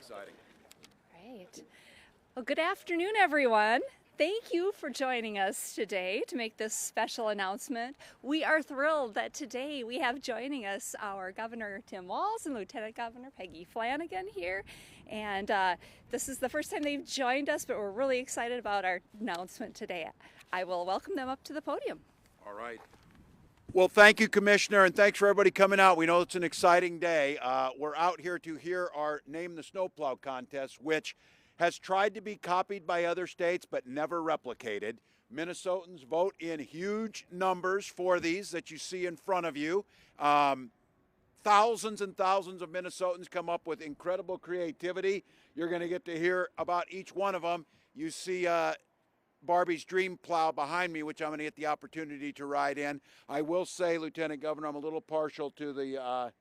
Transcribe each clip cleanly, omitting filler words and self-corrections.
exciting. Right. Well, good afternoon, everyone. Thank you for joining us today to make this special announcement. We are thrilled that today we have joining us our Governor Tim Walz and Lieutenant Governor Peggy Flanagan here. And this is the first time they've joined us, but we're really excited about our announcement today. I will welcome them up to the podium. All right. Well, thank you, Commissioner, and thanks for everybody coming out. We know it's an exciting day. We're out here to hear our Name the Snowplow contest, which has tried to be copied by other states but never replicated. Minnesotans vote in huge numbers for these that you see in front of you. Thousands and thousands of Minnesotans come up with incredible creativity. You're going to get to hear about each one of them. You see Barbie's Dream Plow behind me, which I'm going to get the opportunity to ride in. I will say, Lieutenant Governor, I'm a little partial to the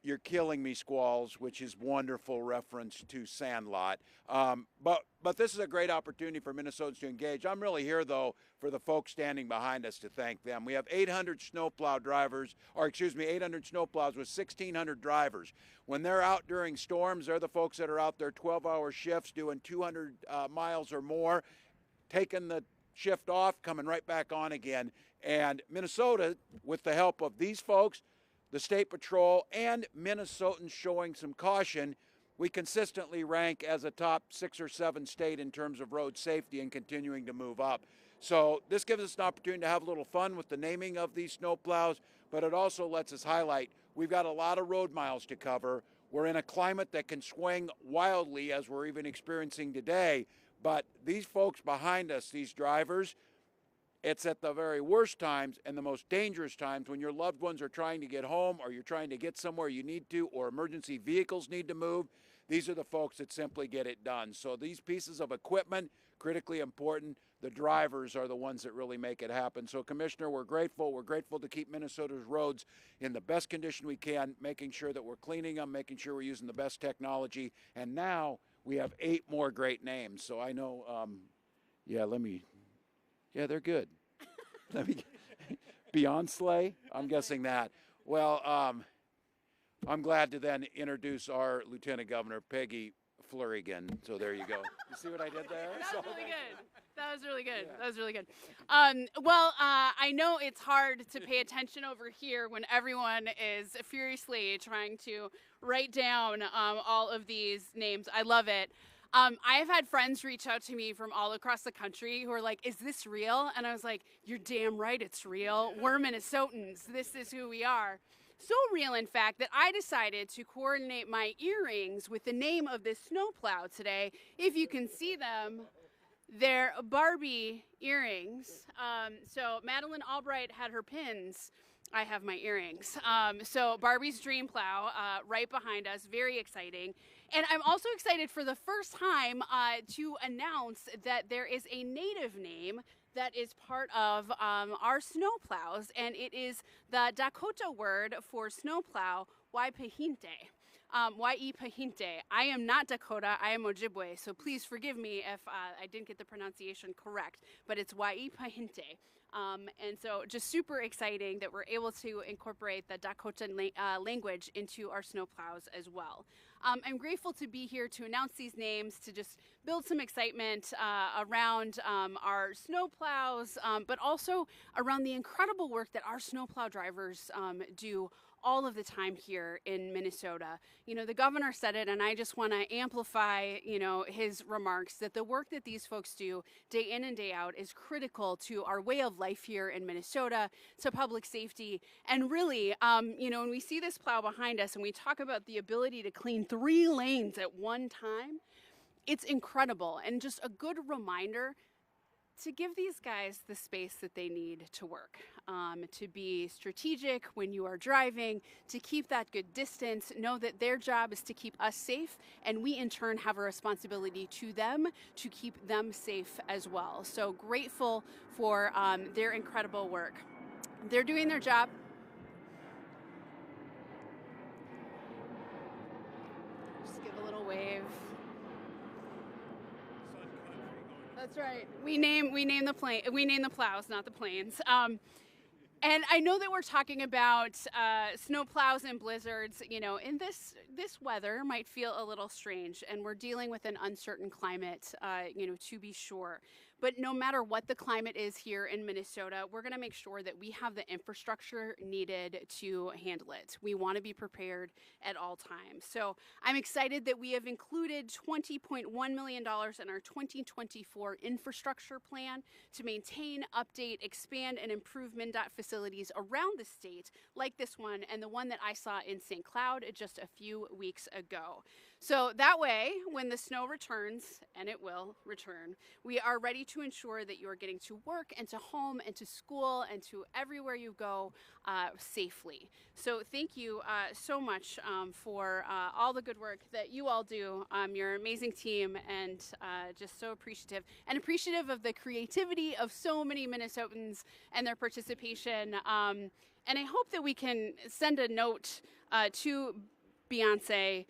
You're Killing Me squalls, which is wonderful reference to Sandlot. But this is a great opportunity for Minnesotans to engage. I'm really here, though, for the folks standing behind us to thank them. We have 800 snowplow drivers, or excuse me, 800 snowplows with 1,600 drivers. When they're out during storms, they're the folks that are out there 12-hour shifts doing 200 miles or more, taking the shift off, coming right back on again. And Minnesota, with the help of these folks, the State Patrol, and Minnesotans showing some caution, we consistently rank as a top 6 or 7 state in terms of road safety and continuing to move up. So this gives us an opportunity to have a little fun with the naming of these snowplows, but it also lets us highlight we've got a lot of road miles to cover. We're in a climate that can swing wildly, as we're even experiencing today, but these folks behind us, these drivers, it's at the very worst times and the most dangerous times when your loved ones are trying to get home, or you're trying to get somewhere you need to, or emergency vehicles need to move. These are the folks that simply get it done. So these pieces of equipment, critically important. The drivers are the ones that really make it happen. So, Commissioner, we're grateful. We're grateful to keep Minnesota's roads in the best condition we can, making sure that we're cleaning them, making sure we're using the best technology. And now we have 8 more great names. So I know, yeah, they're good. Beyond Slay? I'm guessing that. Well, I'm glad to then introduce our Lieutenant Governor, Peggy Flanagan. So there you go. You see what I did there? That was really good. That was really good. Yeah. That was really good. I know it's hard to pay attention over here when everyone is furiously trying to write down all of these names. I love it. I have had friends reach out to me from all across the country who are like, is this real? And I was like, you're damn right it's real. We're Minnesotans. This is who we are. So real, in fact, that I decided to coordinate my earrings with the name of this snowplow today. If you can see them, they're Barbie earrings. So Madeline Albright had her pins. I have my earrings. So Barbie's Dream Plow right behind us, very exciting. And I'm also excited for the first time to announce that there is a native name that is part of our snowplows, and it is the Dakota word for snowplow, Waipahinte. Waipahinte. I am not Dakota, I am Ojibwe, so please forgive me if I didn't get the pronunciation correct, but it's Waipahinte. And so just super exciting that we're able to incorporate the Dakota language into our snowplows as well. I'm grateful to be here to announce these names, to just build some excitement around our snowplows, but also around the incredible work that our snowplow drivers do all of the time here in Minnesota. You know, the governor said it, and I just want to amplify, his remarks that the work that these folks do day in and day out is critical to our way of life here in Minnesota, to public safety. And really, when we see this plow behind us and we talk about the ability to clean 3 lanes at one time, it's incredible and just a good reminder to give these guys the space that they need to work, to be strategic when you are driving, to keep that good distance, know that their job is to keep us safe, and we in turn have a responsibility to them to keep them safe as well. So grateful for their incredible work. They're doing their job. Just give a little wave. That's right. We name the plows, not the planes. And I know that we're talking about snowplows and blizzards. You know, in this weather might feel a little strange, and we're dealing with an uncertain climate. You know, to be sure. But no matter what the climate is here in Minnesota, we're going to make sure that we have the infrastructure needed to handle it. We want to be prepared at all times. So I'm excited that we have included $20.1 million in our 2024 infrastructure plan to maintain, update, expand, and improve MnDOT facilities around the state, like this one and the one that I saw in St. Cloud just a few weeks ago. So that way, when the snow returns, and it will return, we are ready to ensure that you are getting to work and to home and to school and to everywhere you go safely. So thank you so much for all the good work that you all do. You're an amazing team, and just so appreciative. And appreciative of the creativity of so many Minnesotans and their participation. And I hope that we can send a note to Beyonce,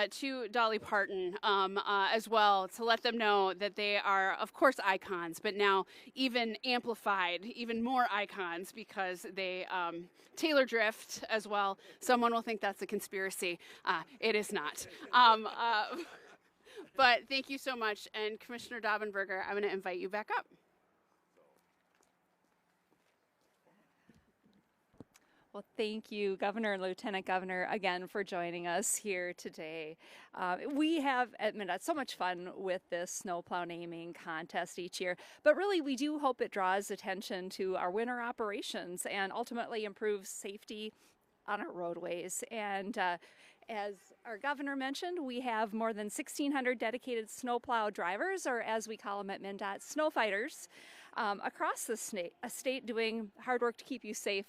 to Dolly Parton as well, to let them know that they are, of course, icons, but now even amplified, even more icons, because they Taylor drift as well. Someone will think that's a conspiracy. It is not. But thank you so much. And Commissioner Daubenberger, I'm going to invite you back up. Well, thank you, Governor and Lieutenant Governor, again for joining us here today. We have at MnDOT so much fun with this snowplow naming contest each year, but really we do hope it draws attention to our winter operations and ultimately improves safety on our roadways. And as our governor mentioned, we have more than 1,600 dedicated snowplow drivers, or as we call them at MnDOT, snow fighters, across the state doing hard work to keep you safe.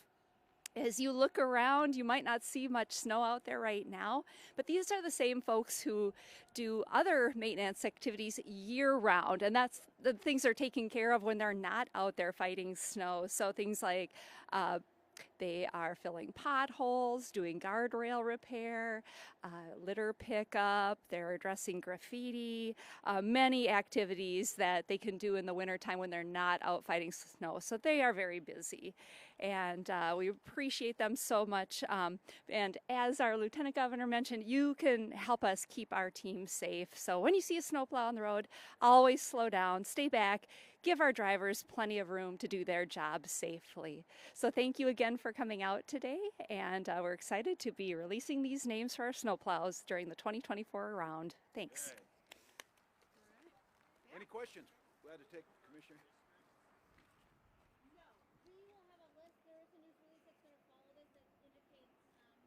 As you look around, you might not see much snow out there right now, but these are the same folks who do other maintenance activities year-round, and that's the things they're taking care of when they're not out there fighting snow. So things like they are filling potholes, doing guardrail repair, litter pickup, they're addressing graffiti, many activities that they can do in the wintertime when they're not out fighting snow. So they are very busy, and we appreciate them so much. And as our Lieutenant Governor mentioned, you can help us keep our team safe. So when you see a snowplow on the road, always slow down, stay back, give our drivers plenty of room to do their job safely. So thank you again for coming out today, and we're excited to be releasing these names for our snowplows during the 2024 round. Thanks. Right. Any questions? Glad to take, Commissioner. No, we will have a list. There is a news release that's going to follow this that indicates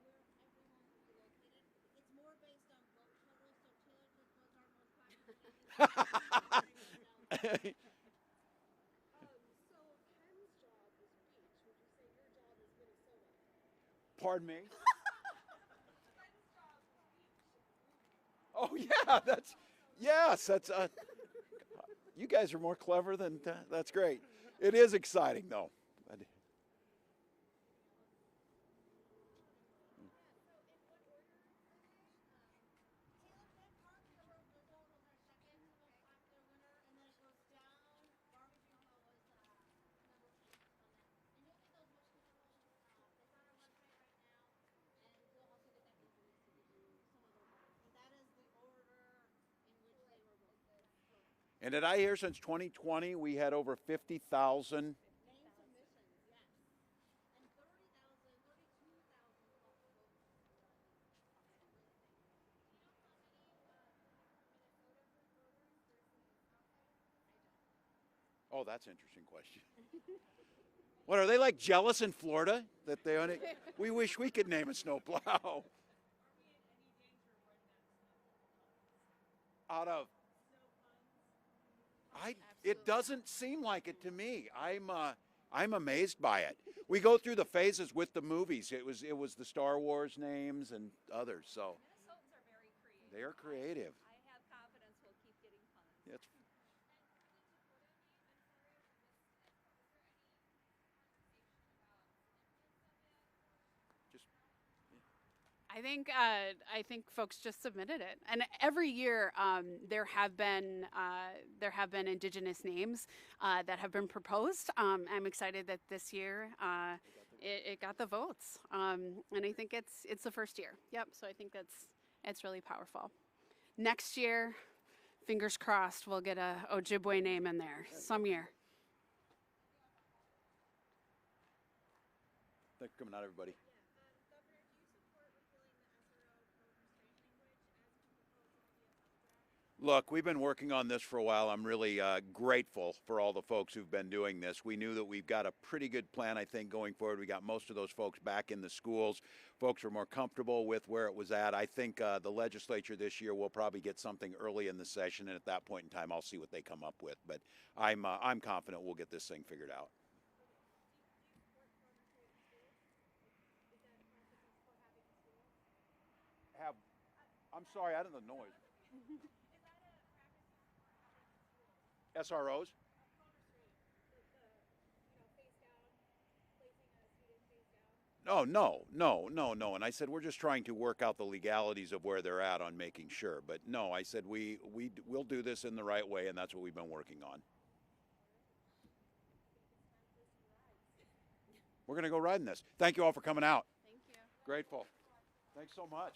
where everyone will be located. It's more based on vote totals, so Taylor just was our most popular. Pardon me? Oh yeah, that's you guys are more clever than that's great. It is exciting though. And did I hear since 2020 we had over 50,000? Oh, that's an interesting question. What, are they like jealous in Florida that they own it? We wish we could name a snowplow. Out of it doesn't seem like it to me. I'm amazed by it. We go through the phases with the movies. It was the Star Wars names and others. So Minnesotans are very creative. they are creative. I have confidence we'll keep getting puns. That's just I think folks just submitted it, and every year there have been Indigenous names that have been proposed. I'm excited that this year it got the votes, and I think it's the first year. Yep. So I think it's really powerful. Next year, fingers crossed, we'll get a Ojibwe name in there some year. Thanks for coming out, everybody. Governor, do you support repealing the SRO co-restraint language as proposed in the DFL draft? Look, we've been working on this for a while. I'm really grateful for all the folks who've been doing this. We knew that we've got a pretty good plan, I think, going forward. We got most of those folks back in the schools. Folks are more comfortable with where it was at. I think the legislature this year will probably get something early in the session, and at that point in time, I'll see what they come up with. But I'm confident we'll get this thing figured out. I'm sorry, I don't know the noise. SROs? Oh, no. And I said, we're just trying to work out the legalities of where they're at on making sure. But no, I said, we'll do this in the right way, and that's what we've been working on. We're going to go riding this. Thank you all for coming out. Thank you. Grateful. Thanks so much.